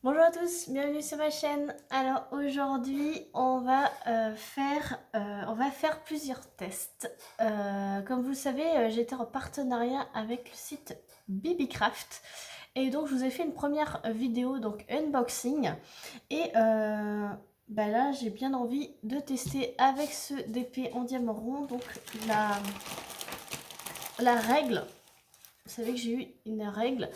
Bonjour à tous, bienvenue sur ma chaîne. Alors aujourd'hui on va faire plusieurs tests. Comme vous le savez, j'étais en partenariat avec le site Bibicraft et donc je vous ai fait une première vidéo donc unboxing et là j'ai bien envie de tester avec ce DP en diamant rond donc la règle. Vous savez que j'ai eu une règle,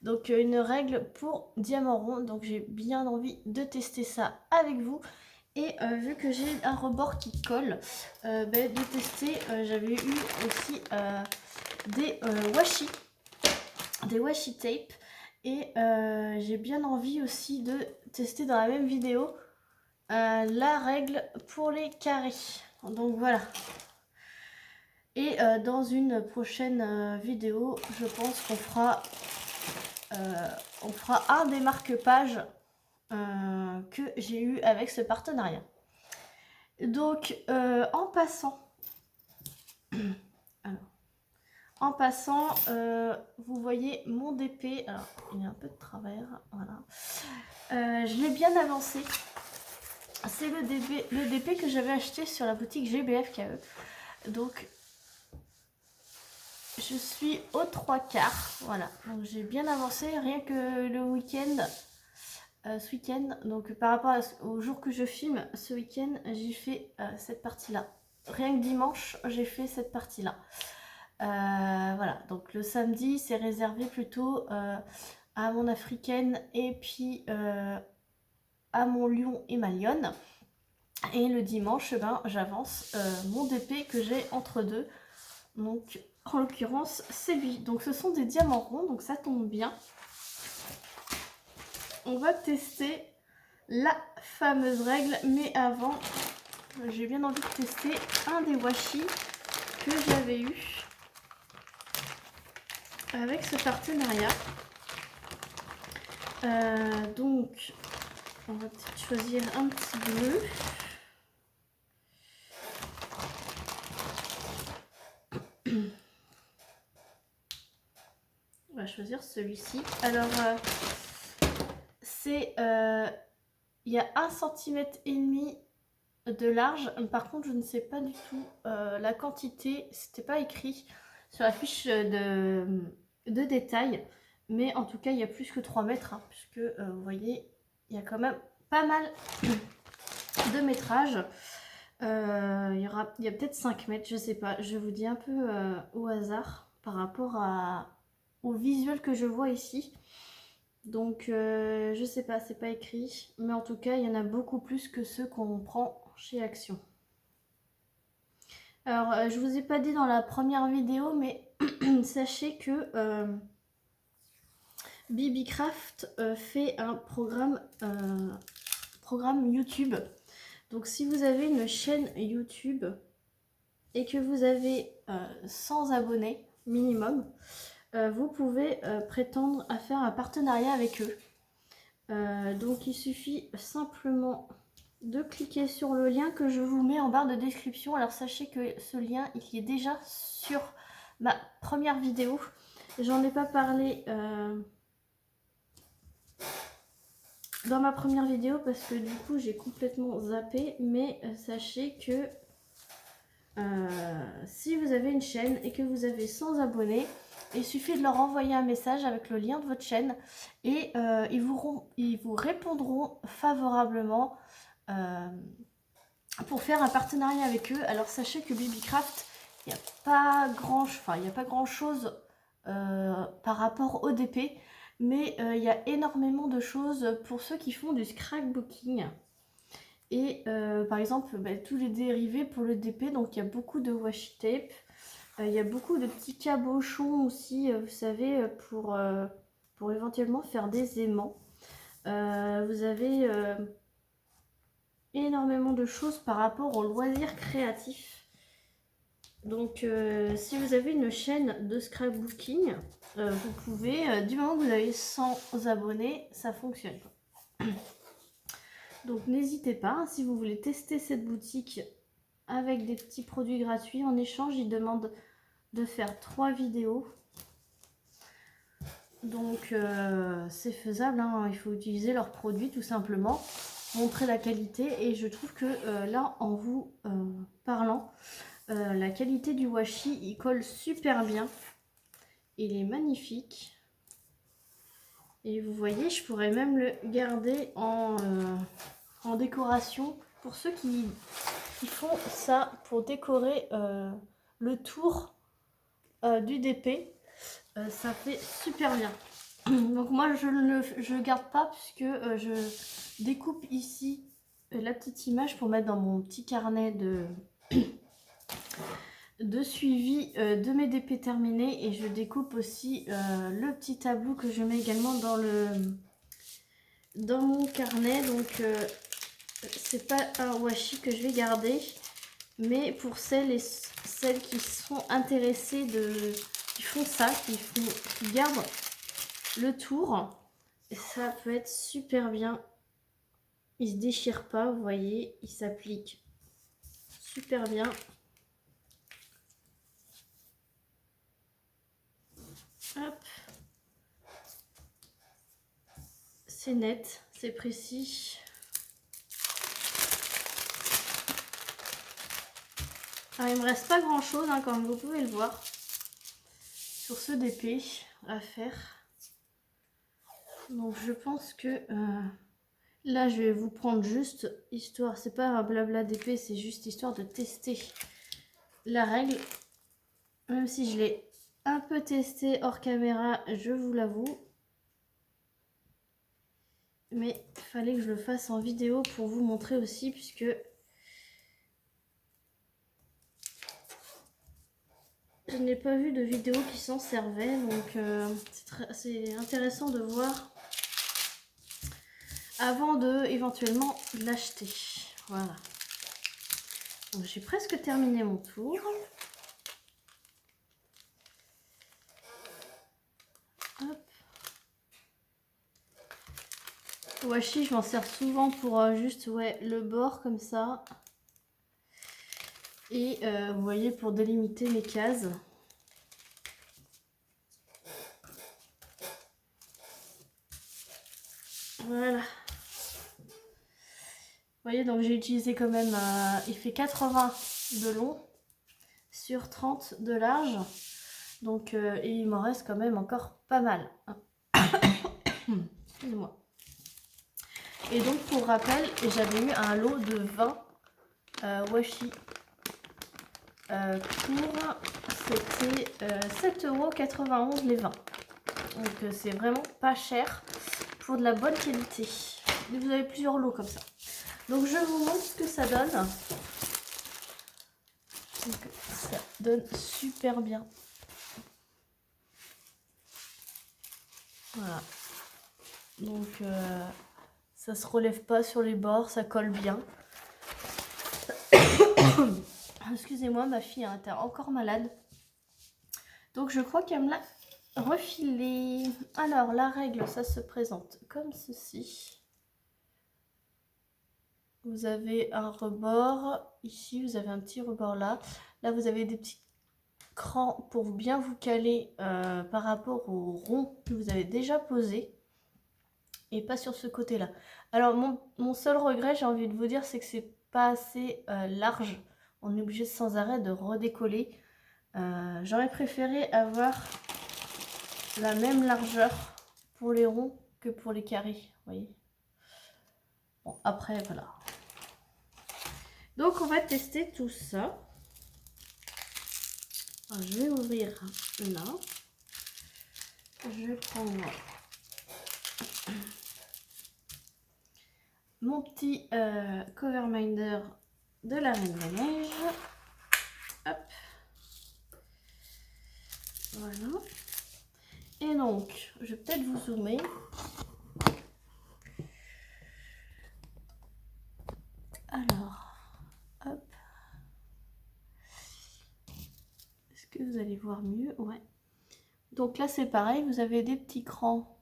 donc une règle pour diamant rond, donc j'ai bien envie de tester ça avec vous. Et vu que j'ai un rebord qui colle, de tester, j'avais eu aussi des washi tape, et j'ai bien envie aussi de tester dans la même vidéo la règle pour les carrés. Donc voilà. Et dans une prochaine vidéo, je pense on fera un des marque-pages que j'ai eu avec ce partenariat. Donc en passant, vous voyez mon DP. Alors il est un peu de travers, voilà. Je l'ai bien avancé. C'est le DP que j'avais acheté sur la boutique GBFKE. Donc je suis aux 3/4, voilà. Donc j'ai bien avancé, rien que le week-end. Ce week-end, donc par rapport au jour que je filme, ce week-end j'ai fait cette partie-là. Rien que dimanche, j'ai fait cette partie-là. Voilà, donc le samedi, c'est réservé plutôt à mon africaine et puis à mon lion et ma lionne. Et le dimanche, j'avance mon DP que j'ai entre deux. Donc en l'occurrence, c'est lui. Donc ce sont des diamants ronds, donc ça tombe bien. On va tester la fameuse règle, mais avant j'ai bien envie de tester un des washi que j'avais eu avec ce partenariat. Donc on va peut-être choisir un petit bleu. On va choisir celui-ci. Alors c'est il y a 1,5 cm de large. Par contre, je ne sais pas du tout la quantité. C'était pas écrit sur la fiche de détail. Mais en tout cas, il y a plus que 3 mètres. Hein, puisque vous voyez, il y a quand même pas mal de métrage. Il y a peut-être 5 mètres, je sais pas. Je vous dis un peu au hasard par rapport au visuel que je vois ici. Donc je sais pas, c'est pas écrit, mais en tout cas il y en a beaucoup plus que ceux qu'on prend chez Action. Alors je vous ai pas dit dans la première vidéo, mais sachez que Bibicraft fait un programme YouTube. Donc si vous avez une chaîne YouTube et que vous avez 100 abonnés minimum, vous pouvez prétendre à faire un partenariat avec eux. Donc il suffit simplement de cliquer sur le lien que je vous mets en barre de description. Alors sachez que ce lien il est déjà sur ma première vidéo. J'en ai pas parlé dans ma première vidéo parce que du coup j'ai complètement zappé, mais sachez que si vous avez une chaîne et que vous avez 100 abonnés, il suffit de leur envoyer un message avec le lien de votre chaîne et ils vous répondront favorablement pour faire un partenariat avec eux. Alors sachez que Bibicraft, il n'y a pas grand chose par rapport au DP, mais il y a énormément de choses pour ceux qui font du scrapbooking. Et par exemple, tous les dérivés pour le DP, donc il y a beaucoup de washi tape, il y a beaucoup de petits cabochons aussi, vous savez, pour éventuellement faire des aimants. Vous avez énormément de choses par rapport aux loisirs créatifs. Donc si vous avez une chaîne de scrapbooking, vous pouvez, du moment que vous avez 100 abonnés, ça fonctionne. Donc n'hésitez pas, hein, si vous voulez tester cette boutique avec des petits produits gratuits. En échange, ils demandent de faire 3 vidéos. Donc c'est faisable, hein. Il faut utiliser leurs produits tout simplement, montrer la qualité. Et je trouve que là, en vous parlant, la qualité du washi, il colle super bien. Il est magnifique. Et vous voyez, je pourrais même le garder en décoration. Pour ceux qui font ça pour décorer le tour du DP, ça fait super bien. Donc moi je ne garde pas puisque je découpe ici la petite image pour mettre dans mon petit carnet de suivi de mes DP terminés, et je découpe aussi le petit tableau que je mets également dans mon carnet. Donc c'est pas un washi que je vais garder, mais pour celles qui sont intéressées qui font ça, qui gardent le tour, et ça peut être super bien. Il se déchire pas, vous voyez, il s'applique super bien. Hop. C'est net, c'est précis. Alors, il me reste pas grand chose, hein, comme vous pouvez le voir, sur ce DP à faire. Donc je pense que là je vais vous prendre juste histoire, c'est pas un blabla DP, c'est juste histoire de tester la règle. Même si je l'ai un peu testé hors caméra, je vous l'avoue. Mais il fallait que je le fasse en vidéo pour vous montrer aussi, puisque je n'ai pas vu de vidéo qui s'en servait. Donc c'est intéressant de voir avant de éventuellement l'acheter. Voilà. Donc j'ai presque terminé mon tour. Hop. Washi, je m'en sers souvent pour juste le bord comme ça. Et vous voyez, pour délimiter mes cases. Voilà. Vous voyez, donc j'ai utilisé quand même, il fait 80 de long sur 30 de large. Donc, et il m'en reste quand même encore pas mal. Excusez-moi. Et donc, pour rappel, j'avais eu un lot de 20 washi pour, c'était 7,91 € les 20. Donc, c'est vraiment pas cher pour de la bonne qualité. Et vous avez plusieurs lots comme ça. Donc, je vous montre ce que ça donne. Donc, ça donne super bien. Voilà. Donc, ça se relève pas sur les bords, ça colle bien. Excusez-moi, ma fille était encore malade. Donc, je crois qu'elle me l'a refilé. Alors, la règle, ça se présente comme ceci. Vous avez un rebord. Ici, vous avez un petit rebord là. Là, vous avez des petits crans pour bien vous caler par rapport au rond que vous avez déjà posé. Et pas sur ce côté-là. Alors, mon seul regret, j'ai envie de vous dire, c'est que c'est pas assez large. On est obligé sans arrêt de redécoller. J'aurais préféré avoir la même largeur pour les ronds que pour les carrés. Vous voyez. Bon, après, voilà. Donc, on va tester tout ça. Alors, je vais ouvrir là. Je vais prendre mon petit cover minder de la Reine des Neiges. Hop. Voilà. Et donc, je vais peut-être vous zoomer. Alors, hop. Est-ce que vous allez voir mieux? Ouais. Donc là, c'est pareil, vous avez des petits crans.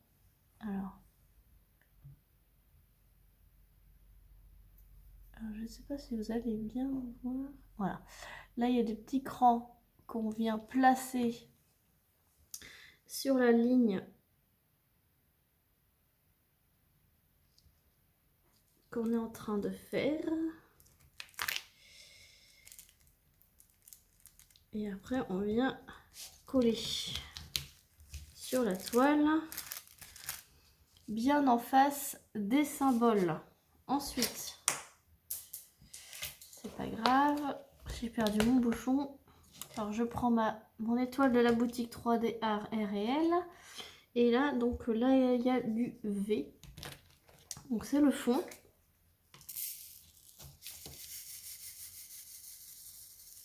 Alors je ne sais pas si vous allez bien voir. Voilà. Là, il y a des petits crans qu'on vient placer sur la ligne qu'on est en train de faire. Et après, on vient coller sur la toile, bien en face des symboles. Ensuite, c'est pas grave, j'ai perdu mon bouchon. Alors, je prends mon étoile de la boutique 3D Art et Réel. Et là, donc là, il y a du V. Donc, c'est le fond.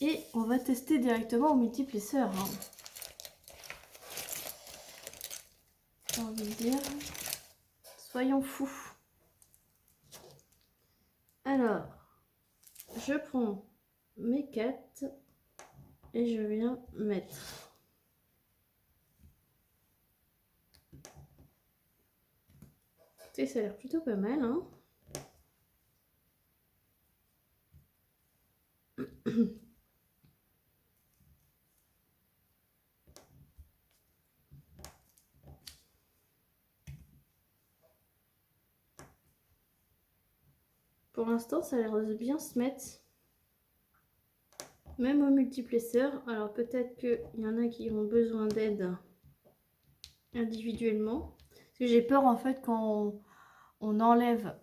Et on va tester directement au multiplesseur. Hein. J'ai envie de dire. Soyons fous. Alors, je prends mes 4 et je viens mettre. Et ça a l'air plutôt pas mal. Hein. Pour l'instant, ça a l'air de bien se mettre. Même au multiplesseur. Alors peut-être qu'il y en a qui ont besoin d'aide individuellement. Parce que j'ai peur en fait quand on enlève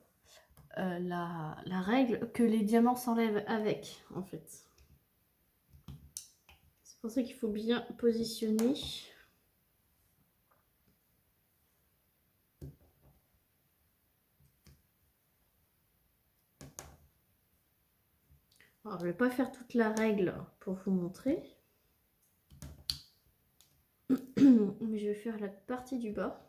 la règle, que les diamants s'enlèvent avec en fait. C'est pour ça qu'il faut bien positionner. Alors, je ne vais pas faire toute la règle pour vous montrer. Mais je vais faire la partie du bas.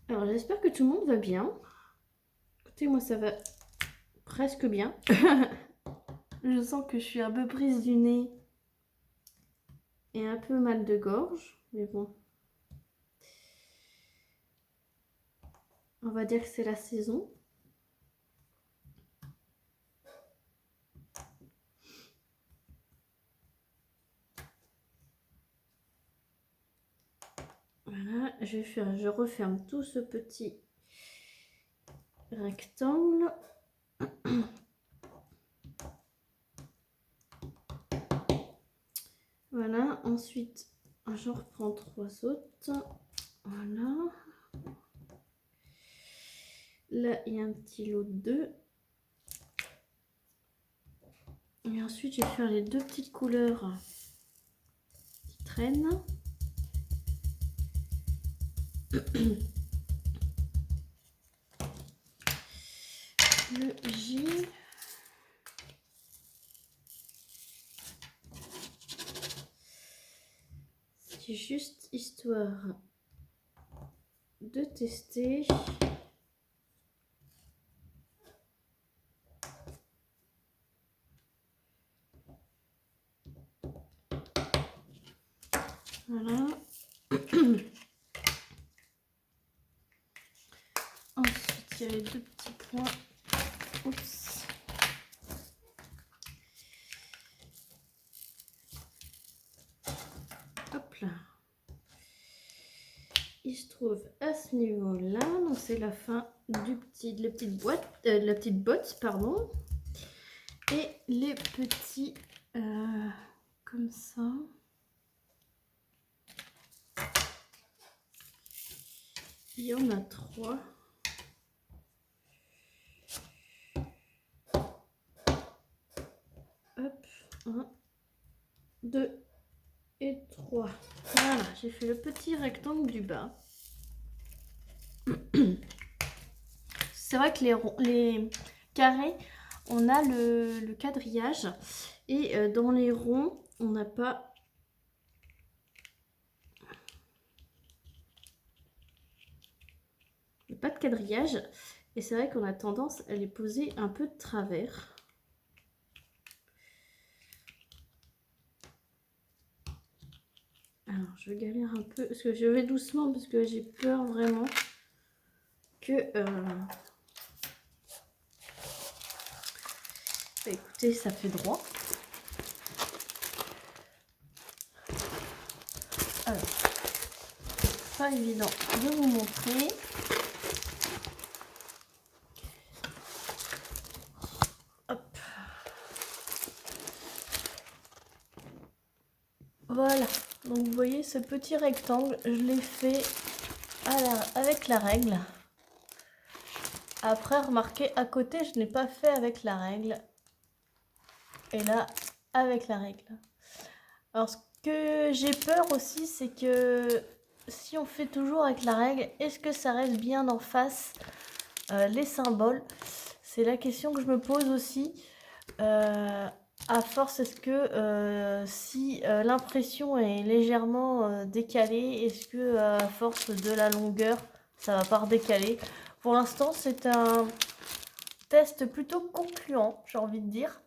Alors, j'espère que tout le monde va bien. Écoutez, moi, ça va presque bien. Je sens que je suis un peu prise du nez et un peu mal de gorge. Mais bon. On va dire que c'est la saison. Voilà, je referme tout ce petit rectangle. Voilà, ensuite je reprends 3 autres. Voilà. Là, il y a un petit lot de 2. Et ensuite, je vais faire les 2 petites couleurs qui traînent. Le J. C'est juste histoire de tester. Voilà. Ensuite, il y a les 2 petits points. Oups. Hop là. Il se trouve à ce niveau-là. Donc c'est la fin de la petite botte, pardon. Et les petits comme ça. Il y en a 3. Hop, 1, 2 et 3. Voilà, j'ai fait le petit rectangle du bas. C'est vrai que les carrés, on a le quadrillage. Et dans les ronds, on n'a pas... pas de quadrillage. Et c'est vrai qu'on a tendance à les poser un peu de travers. Alors, Alors, je galère un peu parce que je vais doucement parce que j'ai peur vraiment que... Bah, écoutez, ça fait droit. Alors, pas évident de vous montrer. Hop. Voilà. Donc vous voyez ce petit rectangle, je l'ai fait avec la règle. Après, remarquez, à côté, je n'ai pas fait avec la règle. Et là, avec la règle. Alors, ce que j'ai peur aussi, c'est que si on fait toujours avec la règle, est-ce que ça reste bien en face les symboles? C'est la question que je me pose aussi. À force, est-ce que si l'impression est légèrement décalée, est-ce que à force de la longueur, ça va pas redécaler? Pour l'instant, c'est un test plutôt concluant, j'ai envie de dire.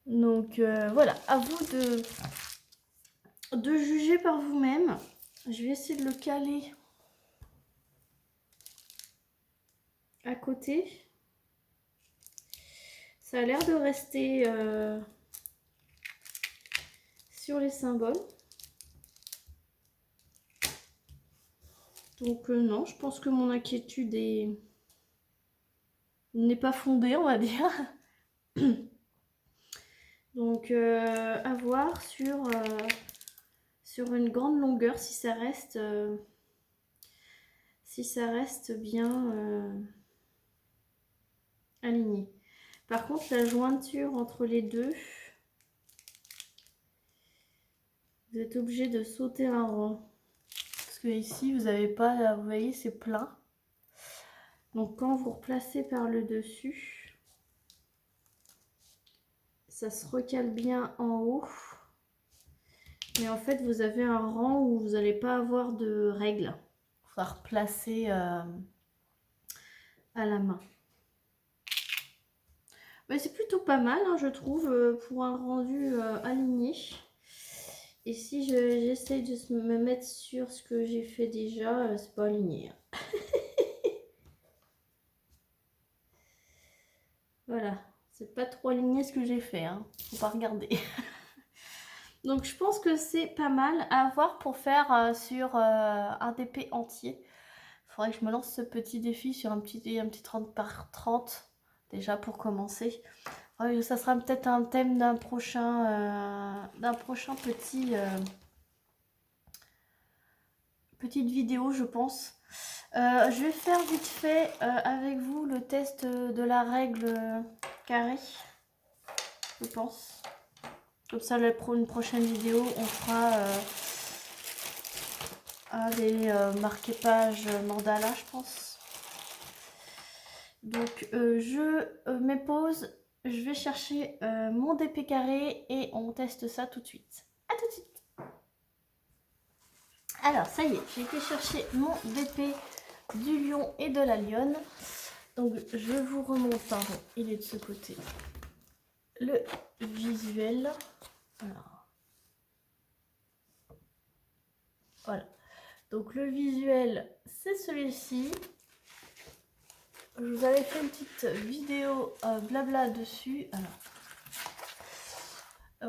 Donc voilà, à vous de juger par vous-même. Je vais essayer de le caler à côté. Ça a l'air de rester sur les symboles. Donc non, je pense que mon inquiétude n'est pas fondée, on va dire. Donc à voir sur une grande longueur si ça reste bien aligné. Par contre, la jointure entre les deux, vous êtes obligé de sauter un rang. Parce que ici, vous n'avez pas, vous voyez, c'est plein. Donc quand vous replacez par le dessus, ça se recale bien en haut. Mais en fait, vous avez un rang où vous n'allez pas avoir de règles. Il faudra replacer à la main. Mais c'est plutôt pas mal, hein, je trouve, pour un rendu aligné. Et si j'essaye de me mettre sur ce que j'ai fait déjà, c'est pas aligné. Voilà, c'est pas trop aligné ce que j'ai fait, hein. Faut pas regarder. Donc je pense que c'est pas mal à voir pour faire sur un DP entier. Il faudrait que je me lance ce petit défi sur un petit 30 par 30 déjà pour commencer. Ça sera peut-être un thème d'un prochain petite vidéo, je pense. Je vais faire vite fait avec vous le test de la règle carrée, je pense. Comme ça, une prochaine vidéo, on fera des marquages mandala, je pense. Donc, je mets pause. Je vais chercher mon DP carré et on teste ça tout de suite. À tout de suite. Alors, ça y est, j'ai été chercher mon DP du lion et de la lionne. Donc, je vous remonte, pardon, il est de ce côté. Le visuel. Alors, voilà. Donc, le visuel, c'est celui-ci. Je vous avais fait une petite vidéo blabla dessus. Alors,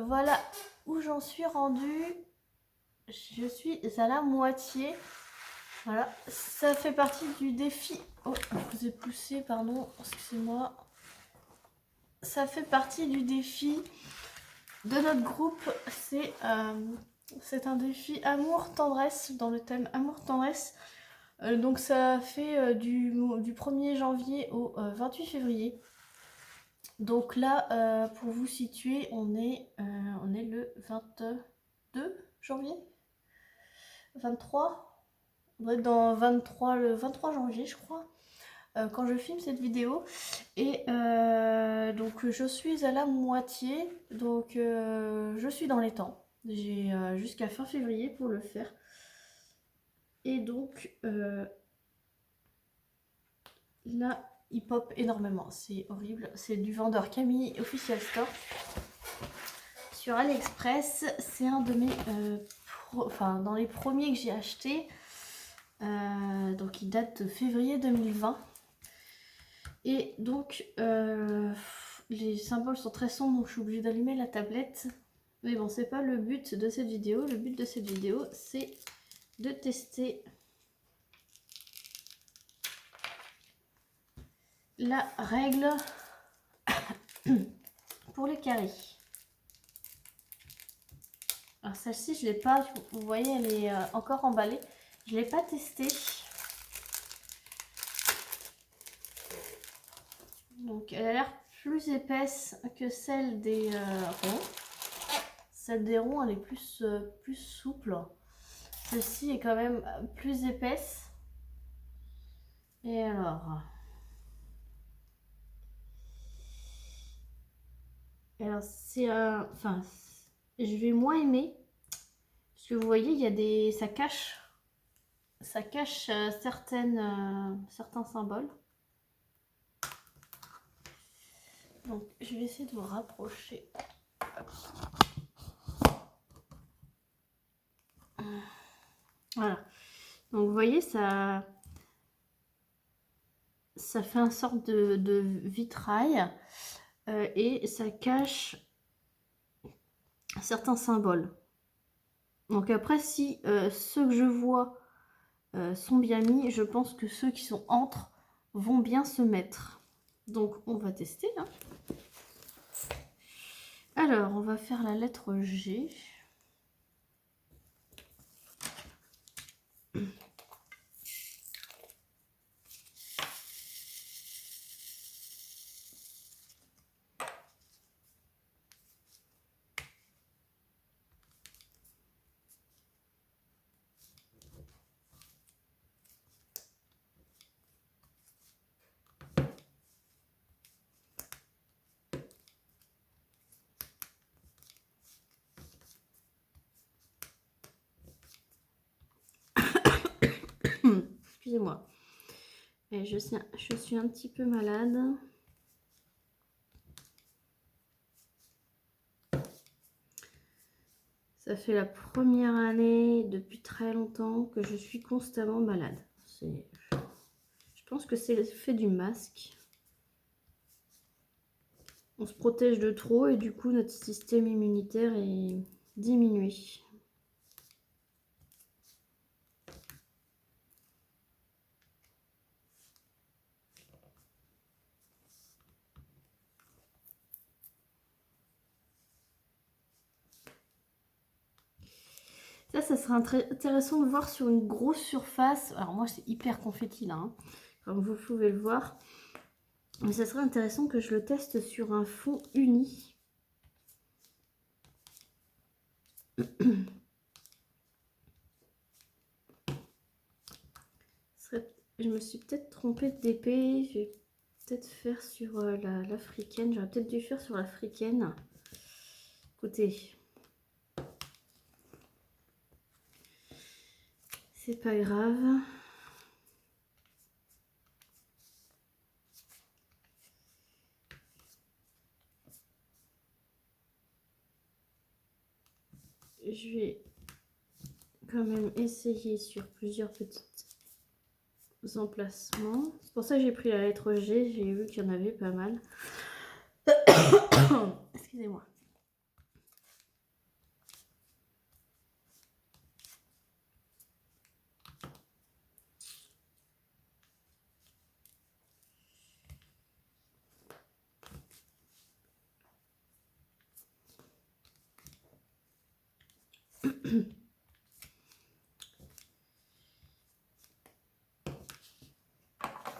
voilà où j'en suis rendue. Je suis à la moitié. Voilà, ça fait partie du défi. Oh, je vous ai poussé, pardon, excusez-moi. Ça fait partie du défi de notre groupe. C'est un défi amour-tendresse, dans le thème amour-tendresse. Donc ça fait du 1er janvier au 28 février. Donc là, pour vous situer, on est le 22 janvier 23. On doit être dans le 23 janvier, je crois, quand je filme cette vidéo. Et donc, je suis à la moitié. Donc, je suis dans les temps. J'ai jusqu'à fin février pour le faire. Et donc, là, il pop énormément. C'est horrible. C'est du vendeur Camille Official Store. Sur AliExpress, c'est un de mes dans les premiers que j'ai achetés. Donc il date de février 2020. Et donc les symboles sont très sombres, donc je suis obligée d'allumer la tablette. Mais bon, c'est pas le but de cette vidéo. Le but de cette vidéo, c'est de tester la règle pour les carrés. Alors celle-ci, je l'ai pas, vous voyez, elle est encore emballée. Je l'ai pas testée. Donc elle a l'air plus épaisse que celle des ronds. Celle des ronds, elle est plus souple. Celle-ci est quand même plus épaisse. Et alors c'est enfin, je vais moins aimer. Parce que vous voyez, il y a des, ça cache certains symboles. Donc je vais essayer de vous rapprocher. Voilà. Donc vous voyez, ça fait une sorte de vitrail et ça cache certains symboles. Donc après, si ceux que je vois sont bien mis, je pense que ceux qui sont entre vont bien se mettre. Donc on va tester. Hein. Alors, on va faire la lettre G. Excusez-moi. Je suis un petit peu malade. Ça fait la première année depuis très longtemps que je suis constamment malade. Je pense que c'est l'effet du masque. On se protège de trop et du coup notre système immunitaire est diminué. Ça serait intéressant de voir sur une grosse surface. Alors moi c'est hyper confetti là, hein, comme vous pouvez le voir. Mais ça serait intéressant que je le teste sur un fond uni. Je me suis peut-être trompée d'épée. Je vais peut-être faire sur l'africaine. J'aurais peut-être dû faire sur l'africaine. Écoutez. C'est pas grave. Je vais quand même essayer sur plusieurs petits emplacements. C'est pour ça que j'ai pris la lettre G. J'ai vu qu'il y en avait pas mal. Excusez-moi.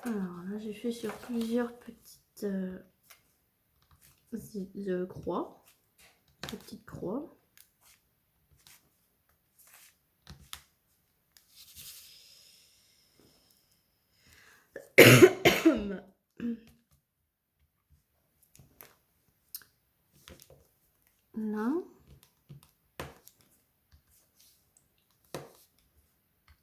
Alors là, j'ai fait sur plusieurs petites croix, petites croix. Là.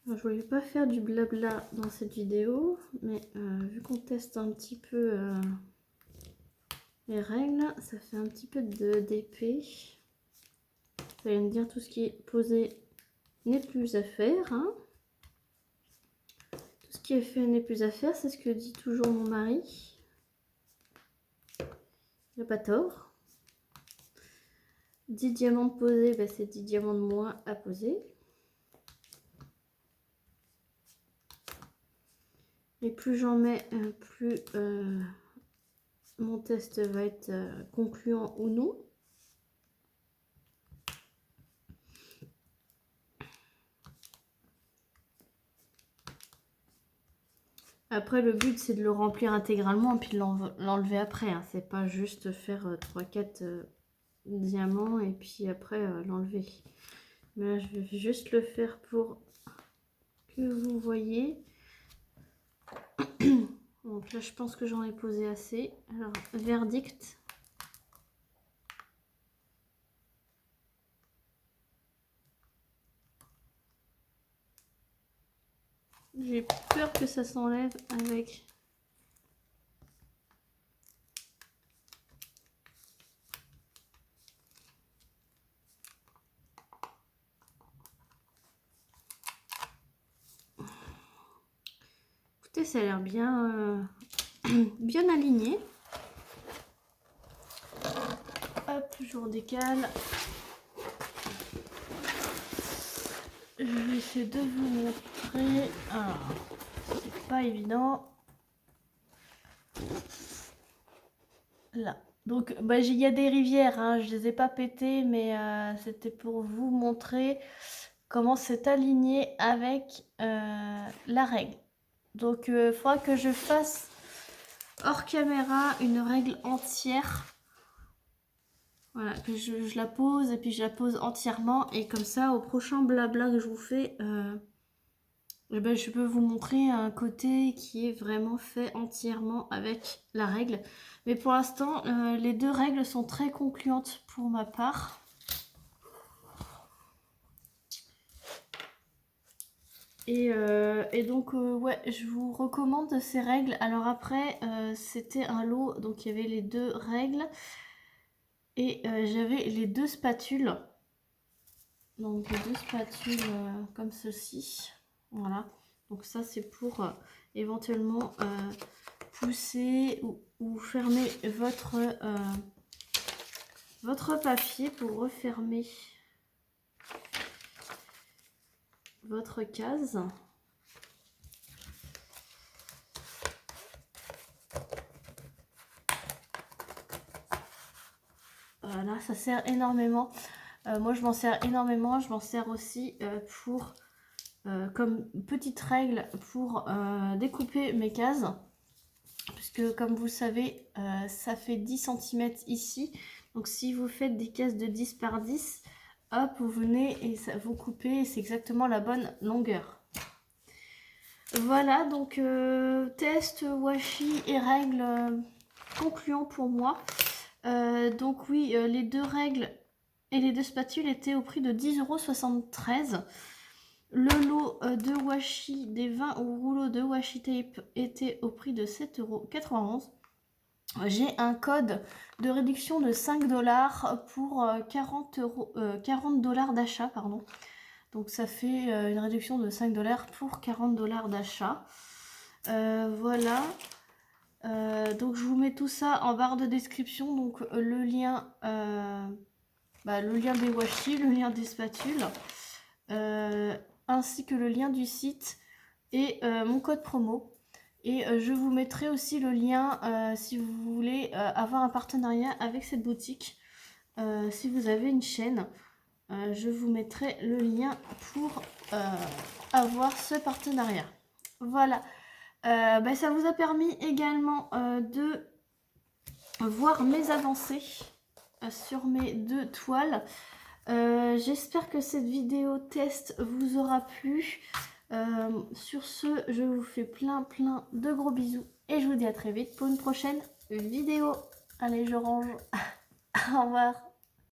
Je voulais pas faire du blabla dans cette vidéo, mais vu qu'on teste un petit peu les règles, ça fait un petit peu d'épée. Vous allez me dire tout ce qui est posé n'est plus à faire. Hein. Tout ce qui est fait n'est plus à faire, c'est ce que dit toujours mon mari. Il n'a pas tort. 10 diamants posés, bah, c'est 10 diamants de moins à poser. Et plus j'en mets, plus mon test va être concluant ou non. Après, le but, c'est de le remplir intégralement et puis l'enlever après. Hein. C'est pas juste faire 3-4 diamants et puis après l'enlever. Mais là, je vais juste le faire pour que vous voyez. Donc là, je pense que j'en ai posé assez. Alors, verdict. J'ai peur que ça s'enlève avec... Écoutez, ça a l'air bien, bien aligné. Hop, je vous redécale. Je vais essayer de vous montrer. Alors, c'est pas évident. Là. Donc, bah, il y a des rivières, hein, je les ai pas pétées, mais c'était pour vous montrer comment c'est aligné avec la règle. Donc, il faudra que je fasse hors caméra une règle entière. Voilà, que je la pose et puis je la pose entièrement. Et comme ça, au prochain blabla que je vous fais, ben, je peux vous montrer un côté qui est vraiment fait entièrement avec la règle. Mais pour l'instant, les deux règles sont très concluantes pour ma part. Et donc, ouais, je vous recommande ces règles. Alors après, c'était un lot, donc il y avait les deux règles. Et j'avais les deux spatules. Donc les deux spatules comme ceci. Voilà. Donc ça c'est pour éventuellement pousser ou fermer votre papier pour refermer votre case. Voilà, ça sert énormément. Moi je m'en sers énormément. Je m'en sers aussi pour comme petite règle pour découper mes cases. Puisque comme vous le savez, ça fait 10 cm ici. Donc si vous faites des cases de 10 par 10, hop, vous venez et ça, vous coupez et c'est exactement la bonne longueur. Voilà, donc test, washi et règles concluants pour moi. Donc oui, les deux règles et les deux spatules étaient au prix de 10,73 €. Le lot de washi, des 20 rouleaux de washi tape était au prix de 7,91 €. J'ai un code de réduction de 5 $ pour 40 $ d'achat, pardon. Donc ça fait une réduction de 5 $ pour 40 $ d'achat. Voilà. Donc je vous mets tout ça en barre de description. Donc le lien des washi, le lien des spatules, ainsi que le lien du site et mon code promo. Et je vous mettrai aussi le lien si vous voulez avoir un partenariat avec cette boutique. Si vous avez une chaîne, je vous mettrai le lien pour avoir ce partenariat. Voilà. Ça vous a permis également de voir mes avancées sur mes deux toiles. J'espère que cette vidéo test vous aura plu. Sur ce, je vous fais plein de gros bisous et je vous dis à très vite pour une prochaine vidéo. Allez, je range. Au revoir.